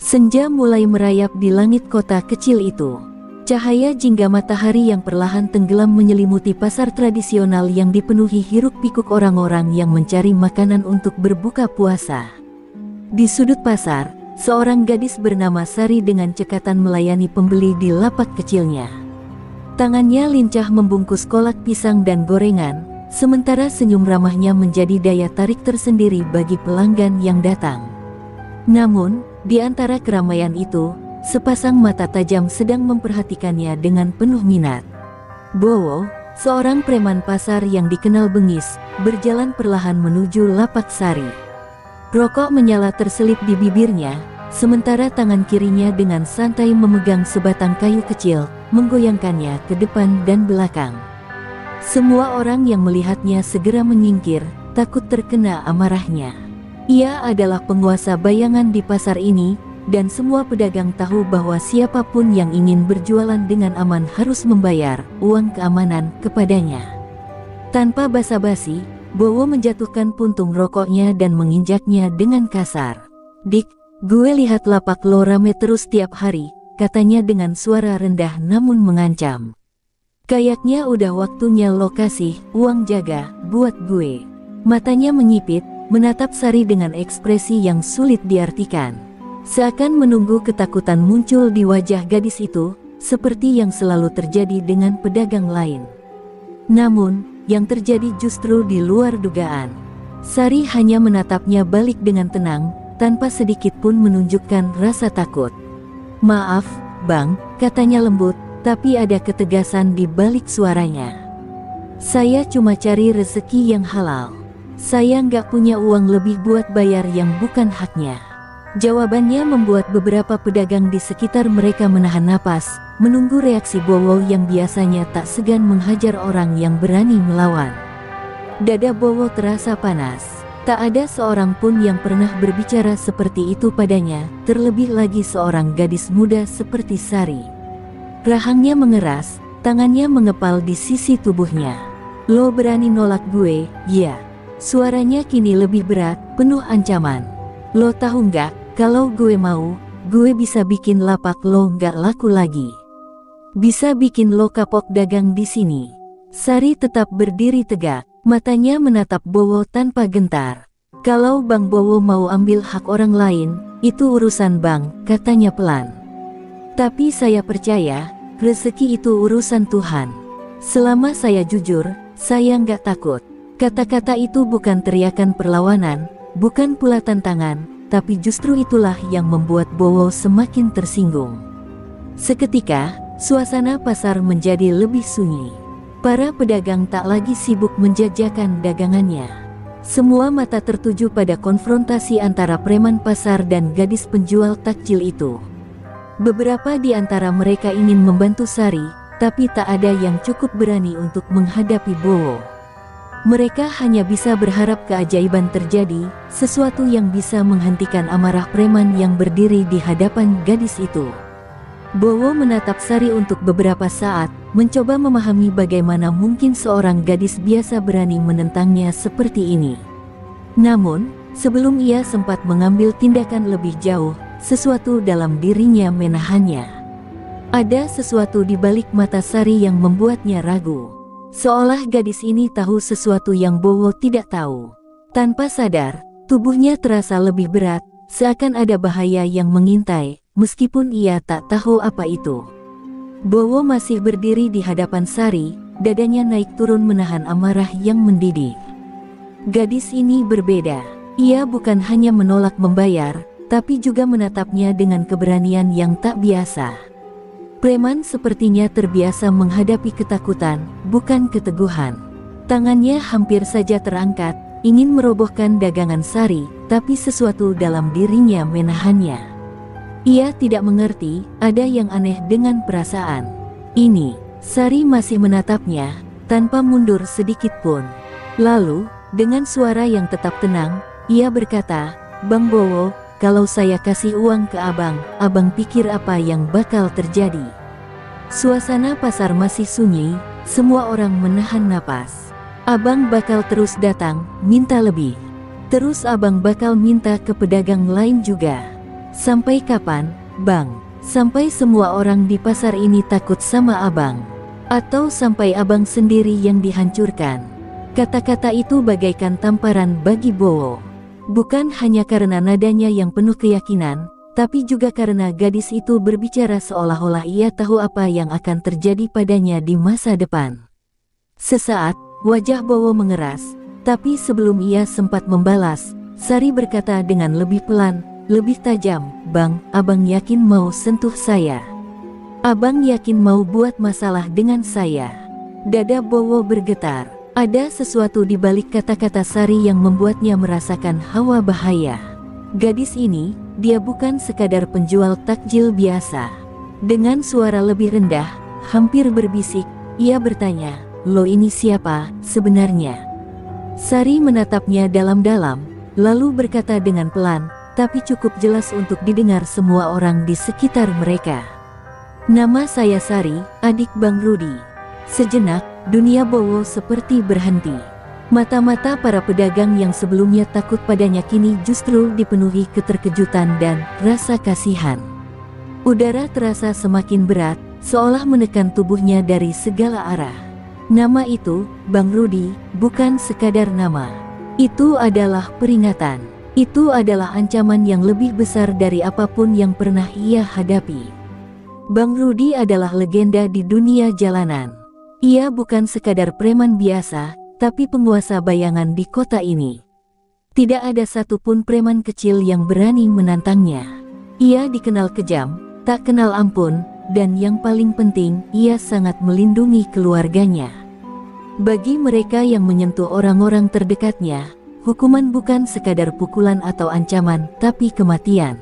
Senja mulai merayap di langit kota kecil itu. Cahaya jingga matahari yang perlahan tenggelam menyelimuti pasar tradisional yang dipenuhi hiruk-pikuk orang-orang yang mencari makanan untuk berbuka puasa. Di sudut pasar, seorang gadis bernama Sari dengan cekatan melayani pembeli di lapak kecilnya. Tangannya lincah membungkus kolak pisang dan gorengan, sementara senyum ramahnya menjadi daya tarik tersendiri bagi pelanggan yang datang. Namun, di antara keramaian itu, sepasang mata tajam sedang memperhatikannya dengan penuh minat. Bowo, seorang preman pasar yang dikenal bengis, berjalan perlahan menuju lapak Sari. Rokok menyala terselip di bibirnya, sementara tangan kirinya dengan santai memegang sebatang kayu kecil, menggoyangkannya ke depan dan belakang. Semua orang yang melihatnya segera menyingkir, takut terkena amarahnya. Ia adalah penguasa bayangan di pasar ini, dan semua pedagang tahu bahwa siapapun yang ingin berjualan dengan aman harus membayar uang keamanan kepadanya. Tanpa basa-basi, Bowo menjatuhkan puntung rokoknya dan menginjaknya dengan kasar. "Dik, gue lihat lapak lo rame terus tiap hari," katanya dengan suara rendah namun mengancam. "Kayaknya udah waktunya lo kasih uang jaga buat gue." Matanya menyipit, menatap Sari dengan ekspresi yang sulit diartikan. Seakan menunggu ketakutan muncul di wajah gadis itu, seperti yang selalu terjadi dengan pedagang lain. Namun, yang terjadi justru di luar dugaan. Sari hanya menatapnya balik dengan tenang, tanpa sedikit pun menunjukkan rasa takut. "Maaf, Bang," katanya lembut, tapi ada ketegasan di balik suaranya. "Saya cuma cari rezeki yang halal. Saya nggak punya uang lebih buat bayar yang bukan haknya." Jawabannya membuat beberapa pedagang di sekitar mereka menahan napas, menunggu reaksi Bowo yang biasanya tak segan menghajar orang yang berani melawan. Dada Bowo terasa panas. Tak ada seorang pun yang pernah berbicara seperti itu padanya, terlebih lagi seorang gadis muda seperti Sari. Rahangnya mengeras, tangannya mengepal di sisi tubuhnya. "Lo berani nolak gue, ya?" Suaranya kini lebih berat, penuh ancaman. "Lo tahu nggak, kalau gue mau, gue bisa bikin lapak lo nggak laku lagi. Bisa bikin lo kapok dagang di sini." Sari tetap berdiri tegak, matanya menatap Bowo tanpa gentar. "Kalau Bang Bowo mau ambil hak orang lain, itu urusan Bang," katanya pelan. "Tapi saya percaya, rezeki itu urusan Tuhan. Selama saya jujur, saya nggak takut." Kata-kata itu bukan teriakan perlawanan, bukan pula tantangan, tapi justru itulah yang membuat Bowo semakin tersinggung. Seketika, suasana pasar menjadi lebih sunyi. Para pedagang tak lagi sibuk menjajakan dagangannya. Semua mata tertuju pada konfrontasi antara preman pasar dan gadis penjual takjil itu. Beberapa di antara mereka ingin membantu Sari, tapi tak ada yang cukup berani untuk menghadapi Bowo. Mereka hanya bisa berharap keajaiban terjadi, sesuatu yang bisa menghentikan amarah preman yang berdiri di hadapan gadis itu. Bowo menatap Sari untuk beberapa saat, mencoba memahami bagaimana mungkin seorang gadis biasa berani menentangnya seperti ini. Namun, sebelum ia sempat mengambil tindakan lebih jauh, sesuatu dalam dirinya menahannya. Ada sesuatu di balik mata Sari yang membuatnya ragu. Seolah gadis ini tahu sesuatu yang Bowo tidak tahu. Tanpa sadar, tubuhnya terasa lebih berat, seakan ada bahaya yang mengintai, meskipun ia tak tahu apa itu. Bowo masih berdiri di hadapan Sari, dadanya naik turun menahan amarah yang mendidih. Gadis ini berbeda. Ia bukan hanya menolak membayar, tapi juga menatapnya dengan keberanian yang tak biasa. Preman sepertinya terbiasa menghadapi ketakutan, bukan keteguhan. Tangannya hampir saja terangkat, ingin merobohkan dagangan Sari, tapi sesuatu dalam dirinya menahannya. Ia tidak mengerti, ada yang aneh dengan perasaan ini. Sari masih menatapnya, tanpa mundur sedikit pun. Lalu, dengan suara yang tetap tenang, ia berkata, "Bang Bowo, kalau saya kasih uang ke abang pikir apa yang bakal terjadi?" Suasana pasar masih sunyi, semua orang menahan napas. "Abang bakal terus datang, minta lebih. Terus abang bakal minta ke pedagang lain juga." Sampai kapan, Bang? Sampai semua orang di pasar ini takut sama abang? Atau sampai abang sendiri yang dihancurkan? Kata-kata itu bagaikan tamparan bagi Bowo. Bukan hanya karena nadanya yang penuh keyakinan, tapi juga karena gadis itu berbicara seolah-olah ia tahu apa yang akan terjadi padanya di masa depan. Sesaat, wajah Bowo mengeras, tapi sebelum ia sempat membalas, Sari berkata dengan lebih pelan, lebih tajam, "Bang, abang yakin mau sentuh saya? Abang yakin mau buat masalah dengan saya?" Dada Bowo bergetar. Ada sesuatu di balik kata-kata Sari yang membuatnya merasakan hawa bahaya. Gadis ini, dia bukan sekadar penjual takjil biasa. Dengan suara lebih rendah, hampir berbisik, ia bertanya, "Lo ini siapa sebenarnya?" Sari menatapnya dalam-dalam, lalu berkata dengan pelan, tapi cukup jelas untuk didengar semua orang di sekitar mereka. "Nama saya Sari, adik Bang Rudi." Sejenak, dunia Bowo seperti berhenti. Mata-mata para pedagang yang sebelumnya takut padanya kini justru dipenuhi keterkejutan dan rasa kasihan. Udara terasa semakin berat, seolah menekan tubuhnya dari segala arah. Nama itu, Bang Rudi, bukan sekadar nama. Itu adalah peringatan. Itu adalah ancaman yang lebih besar dari apapun yang pernah ia hadapi. Bang Rudi adalah legenda di dunia jalanan. Ia bukan sekadar preman biasa, tapi penguasa bayangan di kota ini. Tidak ada satupun preman kecil yang berani menantangnya. Ia dikenal kejam, tak kenal ampun, dan yang paling penting, ia sangat melindungi keluarganya. Bagi mereka yang menyentuh orang-orang terdekatnya, hukuman bukan sekadar pukulan atau ancaman, tapi kematian.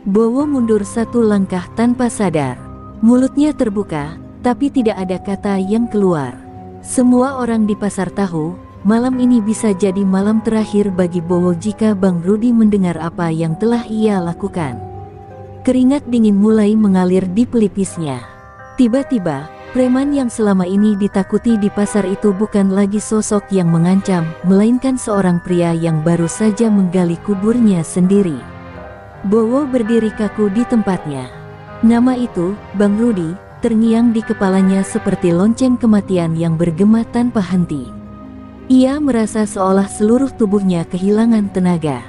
Bowo mundur satu langkah tanpa sadar. Mulutnya terbuka, tapi tidak ada kata yang keluar. Semua orang di pasar tahu, malam ini bisa jadi malam terakhir bagi Bowo jika Bang Rudi mendengar apa yang telah ia lakukan. Keringat dingin mulai mengalir di pelipisnya. Tiba-tiba, preman yang selama ini ditakuti di pasar itu bukan lagi sosok yang mengancam, melainkan seorang pria yang baru saja menggali kuburnya sendiri. Bowo berdiri kaku di tempatnya. Nama itu, Bang Rudi, terngiang di kepalanya seperti lonceng kematian yang bergema tanpa henti. Ia merasa seolah seluruh tubuhnya kehilangan tenaga.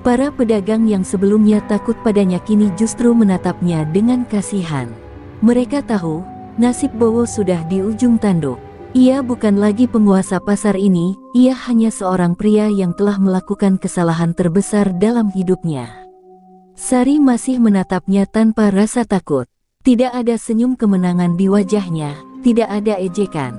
Para pedagang yang sebelumnya takut padanya kini justru menatapnya dengan kasihan. Mereka tahu, nasib Bowo sudah di ujung tanduk. Ia bukan lagi penguasa pasar ini, ia hanya seorang pria yang telah melakukan kesalahan terbesar dalam hidupnya. Sari masih menatapnya tanpa rasa takut. Tidak ada senyum kemenangan di wajahnya, tidak ada ejekan.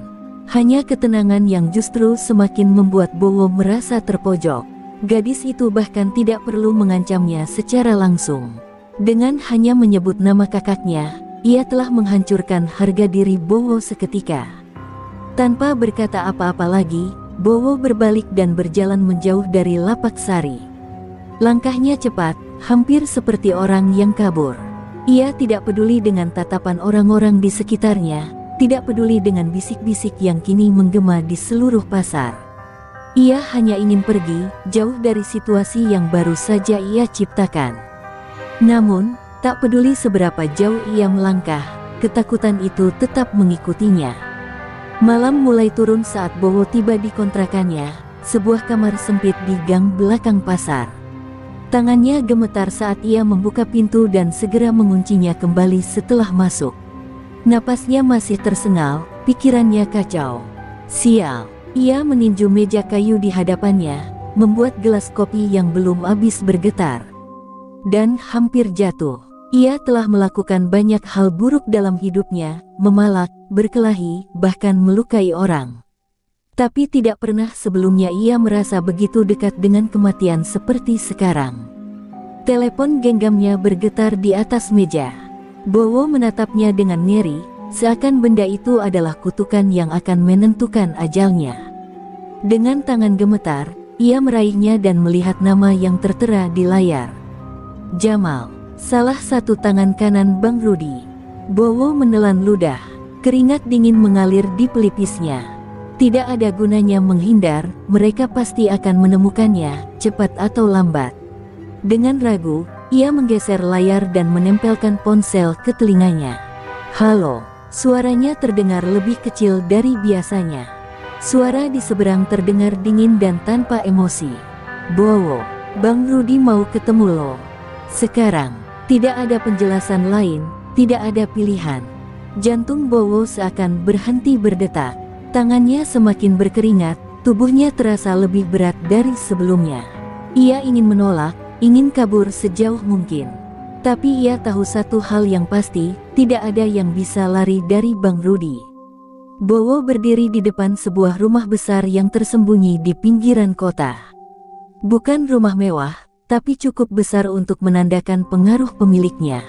Hanya ketenangan yang justru semakin membuat Bowo merasa terpojok. Gadis itu bahkan tidak perlu mengancamnya secara langsung. Dengan hanya menyebut nama kakaknya, ia telah menghancurkan harga diri Bowo seketika. Tanpa berkata apa-apa lagi, Bowo berbalik dan berjalan menjauh dari lapak Sari. Langkahnya cepat, hampir seperti orang yang kabur. Ia tidak peduli dengan tatapan orang-orang di sekitarnya, tidak peduli dengan bisik-bisik yang kini menggema di seluruh pasar. Ia hanya ingin pergi, jauh dari situasi yang baru saja ia ciptakan. Namun, tak peduli seberapa jauh ia melangkah, ketakutan itu tetap mengikutinya. Malam mulai turun saat Bowo tiba di kontrakannya, sebuah kamar sempit di gang belakang pasar. Tangannya gemetar saat ia membuka pintu dan segera menguncinya kembali setelah masuk. Napasnya masih tersengal, pikirannya kacau. Sial, ia meninju meja kayu di hadapannya, membuat gelas kopi yang belum habis bergetar. Dan hampir jatuh. Ia telah melakukan banyak hal buruk dalam hidupnya, memalak, berkelahi, bahkan melukai orang. Tapi tidak pernah sebelumnya ia merasa begitu dekat dengan kematian seperti sekarang. Telepon genggamnya bergetar di atas meja. Bowo menatapnya dengan ngeri, seakan benda itu adalah kutukan yang akan menentukan ajalnya. Dengan tangan gemetar, ia meraihnya dan melihat nama yang tertera di layar. Jamal, salah satu tangan kanan Bang Rudi. Bowo menelan ludah, keringat dingin mengalir di pelipisnya. Tidak ada gunanya menghindar, mereka pasti akan menemukannya, cepat atau lambat. Dengan ragu, Ia menggeser layar dan menempelkan ponsel ke telinganya. "Halo." Suaranya terdengar lebih kecil dari biasanya. Suara di seberang terdengar dingin dan tanpa emosi. "Bowo, Bang Rudi mau ketemu lo. Sekarang." Tidak ada penjelasan lain, tidak ada pilihan. Jantung Bowo seakan berhenti berdetak. Tangannya semakin berkeringat, tubuhnya terasa lebih berat dari sebelumnya. Ia ingin menolak, ingin kabur sejauh mungkin. Tapi ia tahu satu hal yang pasti, tidak ada yang bisa lari dari Bang Rudi. Bowo berdiri di depan sebuah rumah besar yang tersembunyi di pinggiran kota. Bukan rumah mewah, tapi cukup besar untuk menandakan pengaruh pemiliknya.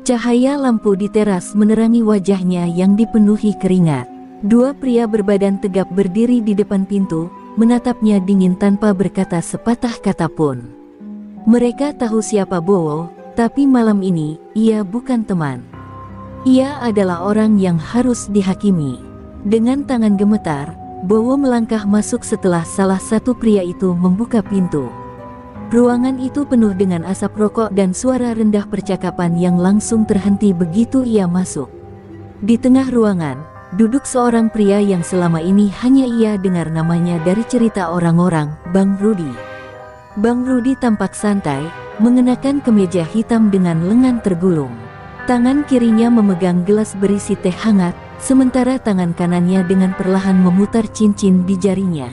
Cahaya lampu di teras menerangi wajahnya yang dipenuhi keringat. Dua pria berbadan tegap berdiri di depan pintu, menatapnya dingin tanpa berkata sepatah kata pun. Mereka tahu siapa Bowo, tapi malam ini, ia bukan teman. Ia adalah orang yang harus dihakimi. Dengan tangan gemetar, Bowo melangkah masuk setelah salah satu pria itu membuka pintu. Ruangan itu penuh dengan asap rokok dan suara rendah percakapan yang langsung terhenti begitu ia masuk. Di tengah ruangan, duduk seorang pria yang selama ini hanya ia dengar namanya dari cerita orang-orang, Bang Rudi. Bang Rudi tampak santai, mengenakan kemeja hitam dengan lengan tergulung. Tangan kirinya memegang gelas berisi teh hangat, sementara tangan kanannya dengan perlahan memutar cincin di jarinya.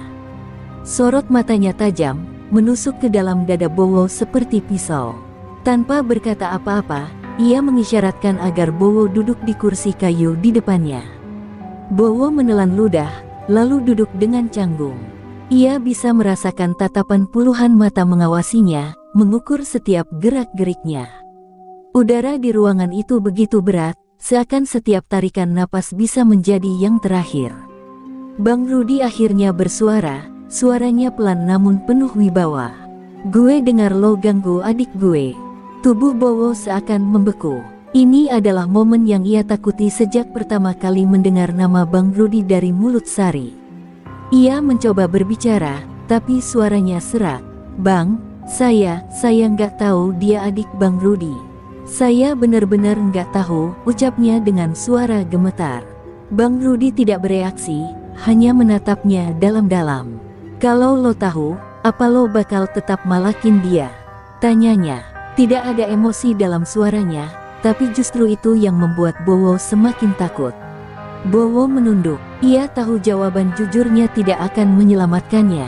Sorot matanya tajam, menusuk ke dalam dada Bowo seperti pisau. Tanpa berkata apa-apa, ia mengisyaratkan agar Bowo duduk di kursi kayu di depannya. Bowo menelan ludah, lalu duduk dengan canggung. Ia bisa merasakan tatapan puluhan mata mengawasinya, mengukur setiap gerak-geriknya. Udara di ruangan itu begitu berat, seakan setiap tarikan napas bisa menjadi yang terakhir. Bang Rudi akhirnya bersuara. Suaranya pelan namun penuh wibawa. "Gue dengar lo ganggu adik gue." Tubuh Bowo seakan membeku. Ini adalah momen yang ia takuti sejak pertama kali mendengar nama Bang Rudi dari mulut Sari. Ia mencoba berbicara, tapi suaranya serak. "Bang, saya nggak tahu dia adik Bang Rudi. Saya benar-benar nggak tahu," ucapnya dengan suara gemetar. Bang Rudi tidak bereaksi, hanya menatapnya dalam-dalam. "Kalau lo tahu, apa lo bakal tetap malakin dia?" tanyanya. Tidak ada emosi dalam suaranya, tapi justru itu yang membuat Bowo semakin takut. Bowo menunduk. Ia tahu jawaban jujurnya tidak akan menyelamatkannya.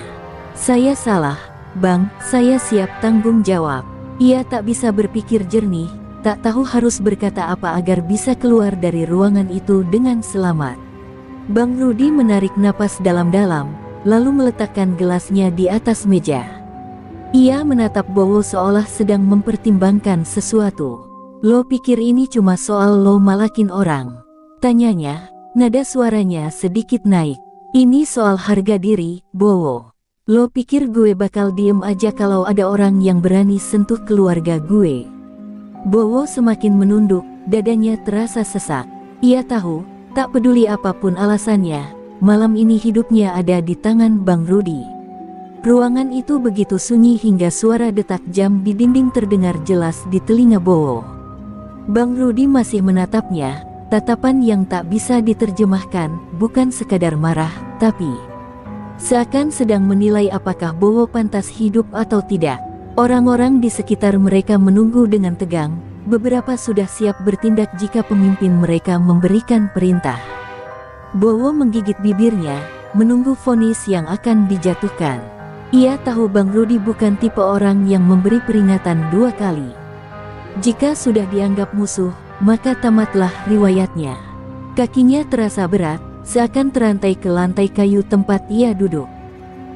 "Saya salah, Bang, saya siap tanggung jawab." Ia tak bisa berpikir jernih, tak tahu harus berkata apa agar bisa keluar dari ruangan itu dengan selamat. Bang Rudi menarik napas dalam-dalam, lalu meletakkan gelasnya di atas meja. Ia menatap Bowo seolah sedang mempertimbangkan sesuatu. "Lo pikir ini cuma soal lo malakin orang?" tanyanya, nada suaranya sedikit naik. "Ini soal harga diri, Bowo. Lo pikir gue bakal diem aja kalau ada orang yang berani sentuh keluarga gue?" Bowo semakin menunduk, dadanya terasa sesak. Ia tahu, tak peduli apapun alasannya, malam ini hidupnya ada di tangan Bang Rudi. Ruangan itu begitu sunyi hingga suara detak jam di dinding terdengar jelas di telinga Bowo. Bang Rudi masih menatapnya, tatapan yang tak bisa diterjemahkan, bukan sekadar marah, tapi seakan sedang menilai apakah Bowo pantas hidup atau tidak. Orang-orang di sekitar mereka menunggu dengan tegang, beberapa sudah siap bertindak jika pemimpin mereka memberikan perintah. Bowo menggigit bibirnya, menunggu vonis yang akan dijatuhkan. Ia tahu Bang Rudi bukan tipe orang yang memberi peringatan dua kali. Jika sudah dianggap musuh, maka tamatlah riwayatnya. Kakinya terasa berat, seakan terantai ke lantai kayu tempat ia duduk.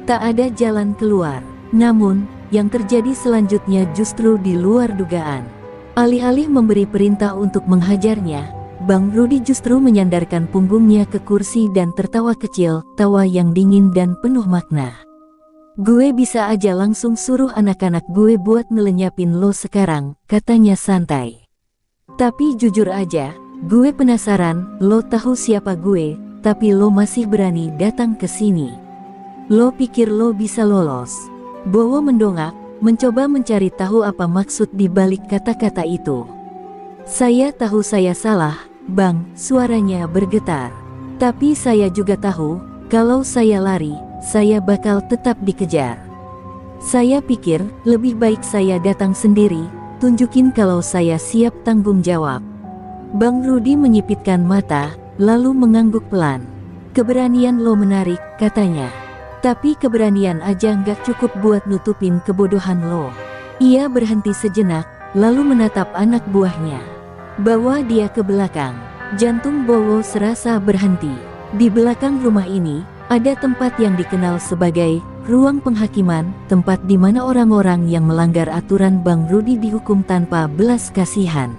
Tak ada jalan keluar. Namun, yang terjadi selanjutnya justru di luar dugaan. Alih-alih memberi perintah untuk menghajarnya, Bang Rudi justru menyandarkan punggungnya ke kursi dan tertawa kecil, tawa yang dingin dan penuh makna. "Gue bisa aja langsung suruh anak-anak gue buat ngelenyapin lo sekarang," katanya santai. "Tapi jujur aja, gue penasaran, lo tahu siapa gue, tapi lo masih berani datang ke sini. Lo pikir lo bisa lolos?" Bowo mendongak, mencoba mencari tahu apa maksud di balik kata-kata itu. "Saya tahu saya salah, Bang," suaranya bergetar. "Tapi saya juga tahu, kalau saya lari, saya bakal tetap dikejar. Saya pikir, lebih baik saya datang sendiri, tunjukin kalau saya siap tanggung jawab." Bang Rudi menyipitkan mata, lalu mengangguk pelan. "Keberanian lo menarik," katanya. "Tapi keberanian aja nggak cukup buat nutupin kebodohan lo." Ia berhenti sejenak, lalu menatap anak buahnya. Bawa dia ke belakang. Jantung Bowo serasa berhenti. Di belakang rumah ini, ada tempat yang dikenal sebagai ruang penghakiman, tempat di mana orang-orang yang melanggar aturan Bang Rudi dihukum tanpa belas kasihan.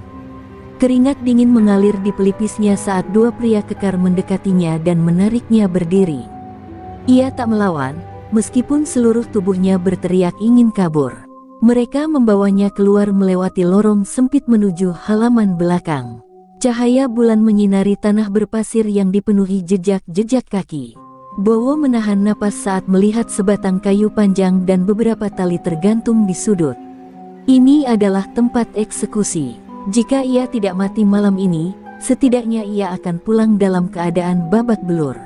Keringat dingin mengalir di pelipisnya saat dua pria kekar mendekatinya dan menariknya berdiri. Ia tak melawan, meskipun seluruh tubuhnya berteriak ingin kabur. Mereka membawanya keluar melewati lorong sempit menuju halaman belakang. Cahaya bulan menyinari tanah berpasir yang dipenuhi jejak-jejak kaki. Bowo menahan napas saat melihat sebatang kayu panjang dan beberapa tali tergantung di sudut. Ini adalah tempat eksekusi. Jika ia tidak mati malam ini, setidaknya ia akan pulang dalam keadaan babak belur.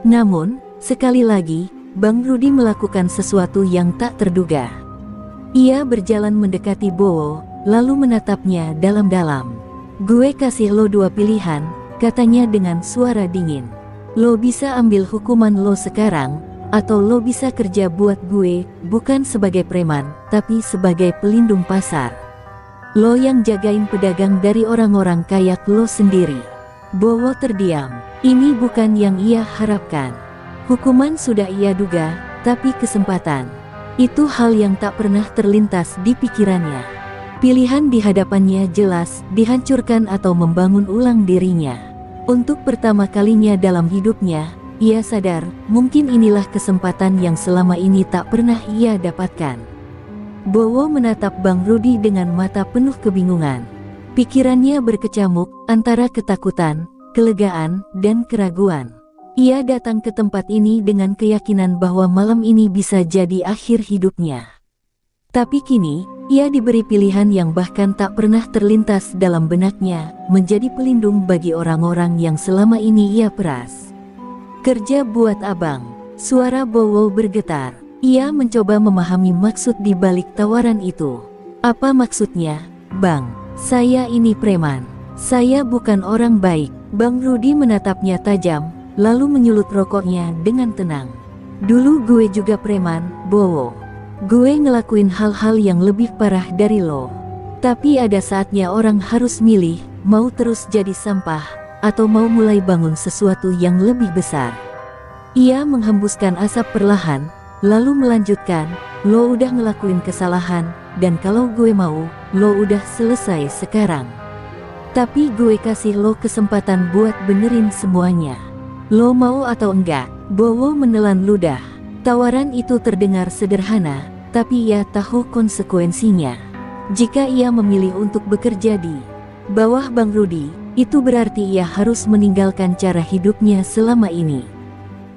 Namun, sekali lagi, Bang Rudi melakukan sesuatu yang tak terduga. Ia berjalan mendekati Bowo, lalu menatapnya dalam-dalam. "Gue kasih lo dua pilihan," katanya dengan suara dingin. "Lo bisa ambil hukuman lo sekarang, atau lo bisa kerja buat gue, bukan sebagai preman, tapi sebagai pelindung pasar. Lo yang jagain pedagang dari orang-orang kayak lo sendiri." Bowo terdiam. Ini bukan yang ia harapkan. Hukuman sudah ia duga, tapi kesempatan, itu hal yang tak pernah terlintas di pikirannya. Pilihan di hadapannya jelas, dihancurkan atau membangun ulang dirinya. Untuk pertama kalinya dalam hidupnya, ia sadar, mungkin inilah kesempatan yang selama ini tak pernah ia dapatkan. Bowo menatap Bang Rudi dengan mata penuh kebingungan. Pikirannya berkecamuk antara ketakutan, kelegaan, dan keraguan. Ia datang ke tempat ini dengan keyakinan bahwa malam ini bisa jadi akhir hidupnya. Tapi kini, ia diberi pilihan yang bahkan tak pernah terlintas dalam benaknya, menjadi pelindung bagi orang-orang yang selama ini ia peras. "Kerja buat abang." Suara Bowo bergetar. Ia mencoba memahami maksud di balik tawaran itu. "Apa maksudnya, Bang? Saya ini preman. Saya bukan orang baik." Bang Rudi menatapnya tajam, lalu menyulut rokoknya dengan tenang. "Dulu gue juga preman, Bowo. Gue ngelakuin hal-hal yang lebih parah dari lo. Tapi ada saatnya orang harus milih, mau terus jadi sampah, atau mau mulai bangun sesuatu yang lebih besar." Ia menghembuskan asap perlahan, lalu melanjutkan, "Lo udah ngelakuin kesalahan, dan kalau gue mau, lo udah selesai sekarang. Tapi gue kasih lo kesempatan buat benerin semuanya. Lo mau atau enggak?" Bowo menelan ludah. Tawaran itu terdengar sederhana, tapi ia tahu konsekuensinya. Jika ia memilih untuk bekerja di bawah Bang Rudi, itu berarti ia harus meninggalkan cara hidupnya selama ini.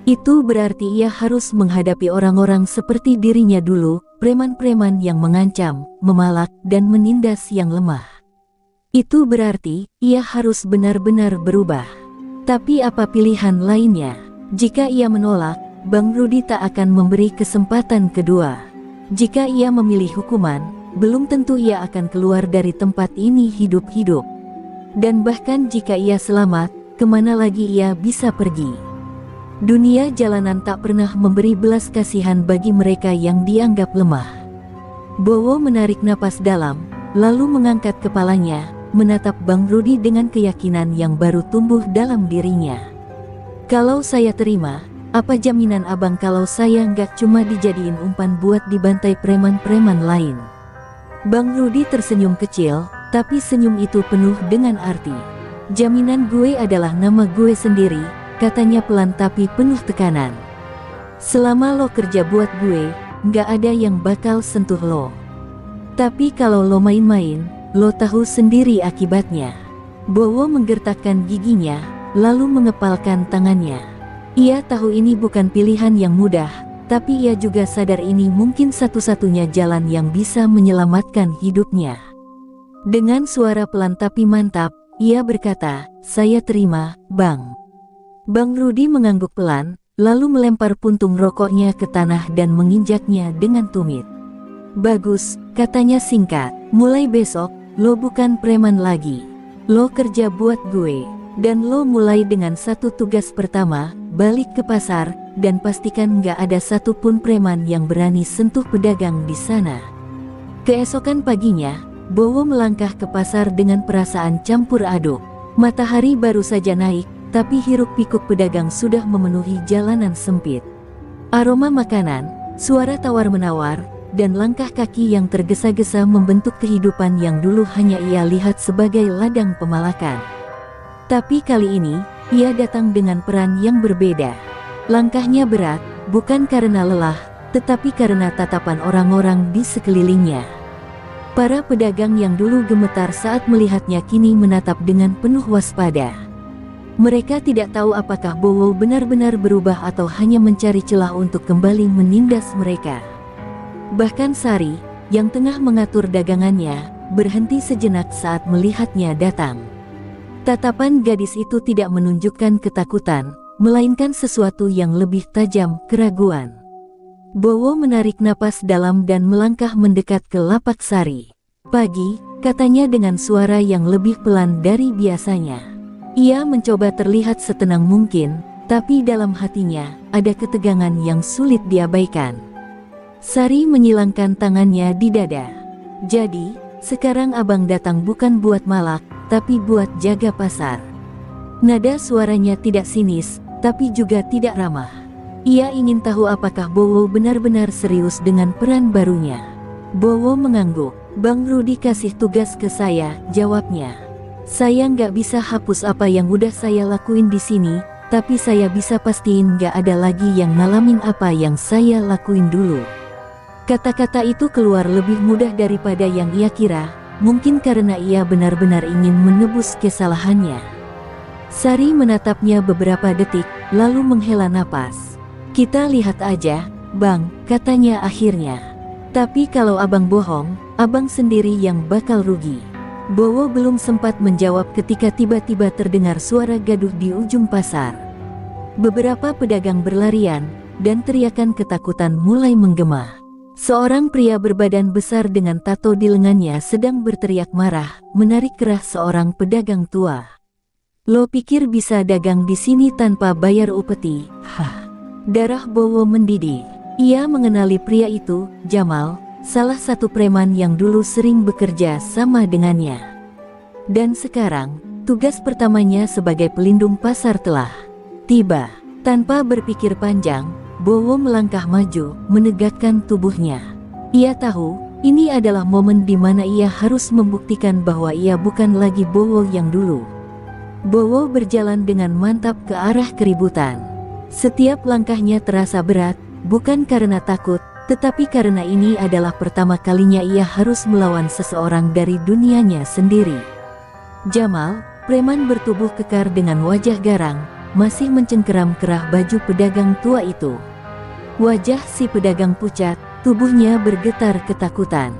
Itu berarti ia harus menghadapi orang-orang seperti dirinya dulu, preman-preman yang mengancam, memalak, dan menindas yang lemah. Itu berarti ia harus benar-benar berubah. Tapi apa pilihan lainnya? Jika ia menolak, Bang Rudi tak akan memberi kesempatan kedua. Jika ia memilih hukuman, belum tentu ia akan keluar dari tempat ini hidup-hidup. Dan bahkan jika ia selamat, kemana lagi ia bisa pergi? Dunia jalanan tak pernah memberi belas kasihan bagi mereka yang dianggap lemah. Bowo menarik napas dalam, lalu mengangkat kepalanya, menatap Bang Rudi dengan keyakinan yang baru tumbuh dalam dirinya. "Kalau saya terima, apa jaminan abang kalau saya nggak cuma dijadiin umpan buat dibantai preman-preman lain?" Bang Rudi tersenyum kecil, tapi senyum itu penuh dengan arti. "Jaminan gue adalah nama gue sendiri," katanya pelan tapi penuh tekanan. "Selama lo kerja buat gue, nggak ada yang bakal sentuh lo. Tapi kalau lo main-main, lo tahu sendiri akibatnya." Bowo menggertakkan giginya, lalu mengepalkan tangannya. Ia tahu ini bukan pilihan yang mudah, tapi ia juga sadar ini mungkin satu-satunya jalan yang bisa menyelamatkan hidupnya. Dengan suara pelan tapi mantap, ia berkata, "Saya terima, Bang." Bang Rudi mengangguk pelan, lalu melempar puntung rokoknya ke tanah dan menginjaknya dengan tumit. "Bagus," katanya singkat. "Mulai besok, lo bukan preman lagi. Lo kerja buat gue. Dan lo mulai dengan satu tugas pertama, balik ke pasar, dan pastikan nggak ada satupun preman yang berani sentuh pedagang di sana." Keesokan paginya, Bowo melangkah ke pasar dengan perasaan campur aduk. Matahari baru saja naik, tapi hiruk-pikuk pedagang sudah memenuhi jalanan sempit. Aroma makanan, suara tawar-menawar, dan langkah kaki yang tergesa-gesa membentuk kehidupan yang dulu hanya ia lihat sebagai ladang pemalakan. Tapi kali ini, ia datang dengan peran yang berbeda. Langkahnya berat, bukan karena lelah, tetapi karena tatapan orang-orang di sekelilingnya. Para pedagang yang dulu gemetar saat melihatnya kini menatap dengan penuh waspada. Mereka tidak tahu apakah Bowo benar-benar berubah atau hanya mencari celah untuk kembali menindas mereka. Bahkan Sari, yang tengah mengatur dagangannya, berhenti sejenak saat melihatnya datang. Tatapan gadis itu tidak menunjukkan ketakutan, melainkan sesuatu yang lebih tajam, keraguan. Bowo menarik napas dalam dan melangkah mendekat ke lapak Sari. "Pagi," katanya dengan suara yang lebih pelan dari biasanya. Ia mencoba terlihat setenang mungkin, tapi dalam hatinya ada ketegangan yang sulit diabaikan. Sari menyilangkan tangannya di dada. "Jadi, sekarang abang datang bukan buat malak, tapi buat jaga pasar." Nada suaranya tidak sinis, tapi juga tidak ramah. Ia ingin tahu apakah Bowo benar-benar serius dengan peran barunya. Bowo mengangguk. "Bang Rudi kasih tugas ke saya," jawabnya. "Saya nggak bisa hapus apa yang udah saya lakuin di sini, tapi saya bisa pastiin nggak ada lagi yang ngalamin apa yang saya lakuin dulu." Kata-kata itu keluar lebih mudah daripada yang ia kira, mungkin karena ia benar-benar ingin menebus kesalahannya. Sari menatapnya beberapa detik, lalu menghela napas. "Kita lihat aja, Bang," katanya akhirnya. "Tapi kalau abang bohong, abang sendiri yang bakal rugi." Bowo belum sempat menjawab ketika tiba-tiba terdengar suara gaduh di ujung pasar. Beberapa pedagang berlarian, dan teriakan ketakutan mulai menggema. Seorang pria berbadan besar dengan tato di lengannya sedang berteriak marah, menarik kerah seorang pedagang tua. "Lo pikir bisa dagang di sini tanpa bayar upeti?" Hah. Darah Bowo mendidih. Ia mengenali pria itu, Jamal, salah satu preman yang dulu sering bekerja sama dengannya. Dan sekarang, tugas pertamanya sebagai pelindung pasar telah tiba. Tanpa berpikir panjang, Bowo melangkah maju, menegakkan tubuhnya. Ia tahu, ini adalah momen di mana ia harus membuktikan bahwa ia bukan lagi Bowo yang dulu. Bowo berjalan dengan mantap ke arah keributan. Setiap langkahnya terasa berat, bukan karena takut, tetapi karena ini adalah pertama kalinya ia harus melawan seseorang dari dunianya sendiri. Jamal, preman bertubuh kekar dengan wajah garang, masih mencengkeram kerah baju pedagang tua itu. Wajah si pedagang pucat, tubuhnya bergetar ketakutan.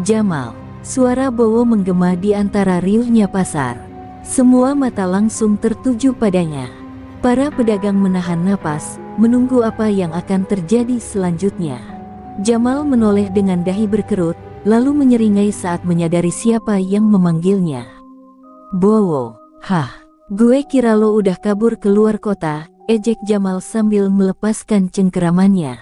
"Jamal!" Suara Bowo menggema di antara riuhnya pasar. Semua mata langsung tertuju padanya. Para pedagang menahan napas, menunggu apa yang akan terjadi selanjutnya. Jamal menoleh dengan dahi berkerut, lalu menyeringai saat menyadari siapa yang memanggilnya. "Bowo, hah, gue kira lo udah kabur keluar kota," ejek Jamal sambil melepaskan cengkeramannya.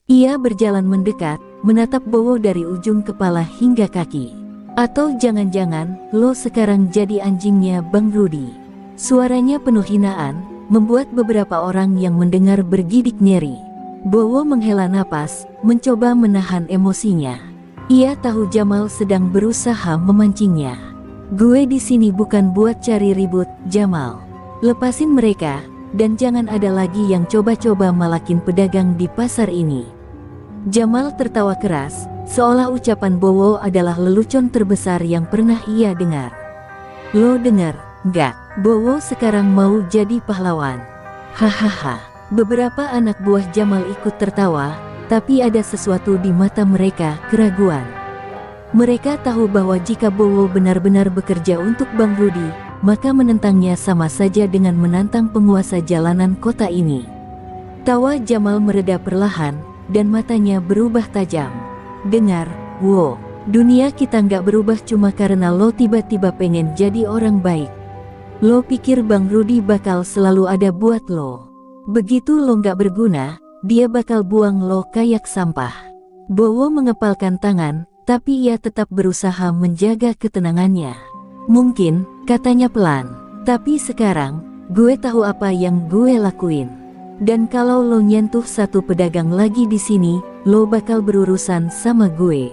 Ia berjalan mendekat, menatap Bowo dari ujung kepala hingga kaki. "Atau jangan-jangan, lo sekarang jadi anjingnya Bang Rudi?" Suaranya penuh hinaan, membuat beberapa orang yang mendengar bergidik nyeri. Bowo menghela napas, mencoba menahan emosinya. Ia tahu Jamal sedang berusaha memancingnya. "Gue di sini bukan buat cari ribut, Jamal. Lepasin mereka, dan jangan ada lagi yang coba-coba malakin pedagang di pasar ini." Jamal tertawa keras, seolah ucapan Bowo adalah lelucon terbesar yang pernah ia dengar. "Lo dengar, nggak? Bowo sekarang mau jadi pahlawan. Hahaha." Beberapa anak buah Jamal ikut tertawa, tapi ada sesuatu di mata mereka, keraguan. Mereka tahu bahwa jika Bowo benar-benar bekerja untuk Bang Rudi, maka menentangnya sama saja dengan menantang penguasa jalanan kota ini. Tawa Jamal mereda perlahan, dan matanya berubah tajam. Dengar, Wo, dunia kita nggak berubah cuma karena lo tiba-tiba pengen jadi orang baik. Lo pikir Bang Rudi bakal selalu ada buat lo. Begitu lo nggak berguna, dia bakal buang lo kayak sampah. Bowo mengepalkan tangan, tapi ia tetap berusaha menjaga ketenangannya. Mungkin, katanya pelan, tapi sekarang, gue tahu apa yang gue lakuin. Dan kalau lo nyentuh satu pedagang lagi di sini, lo bakal berurusan sama gue.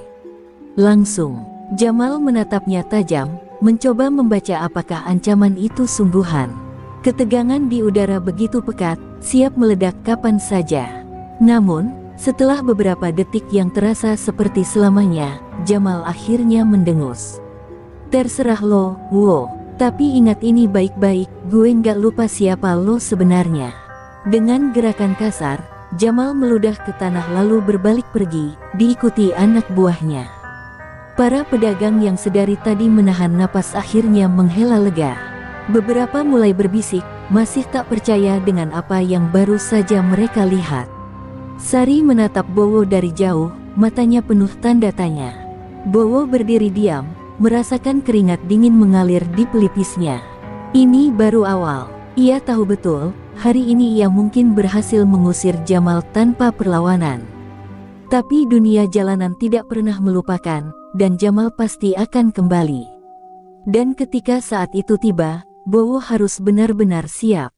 Langsung, Jamal menatapnya tajam, mencoba membaca apakah ancaman itu sungguhan. Ketegangan di udara begitu pekat, siap meledak kapan saja. Namun, setelah beberapa detik yang terasa seperti selamanya, Jamal akhirnya mendengus. Terserah lo, Wo, tapi ingat ini baik-baik, gue nggak lupa siapa lo sebenarnya. Dengan gerakan kasar, Jamal meludah ke tanah lalu berbalik pergi, diikuti anak buahnya. Para pedagang yang sedari tadi menahan napas akhirnya menghela lega. Beberapa mulai berbisik, masih tak percaya dengan apa yang baru saja mereka lihat. Sari menatap Bowo dari jauh, matanya penuh tanda tanya. Bowo berdiri diam, merasakan keringat dingin mengalir di pelipisnya. Ini baru awal. Ia tahu betul, hari ini ia mungkin berhasil mengusir Jamal tanpa perlawanan. Tapi dunia jalanan tidak pernah melupakan, dan Jamal pasti akan kembali. Dan ketika saat itu tiba, Bowo harus benar-benar siap.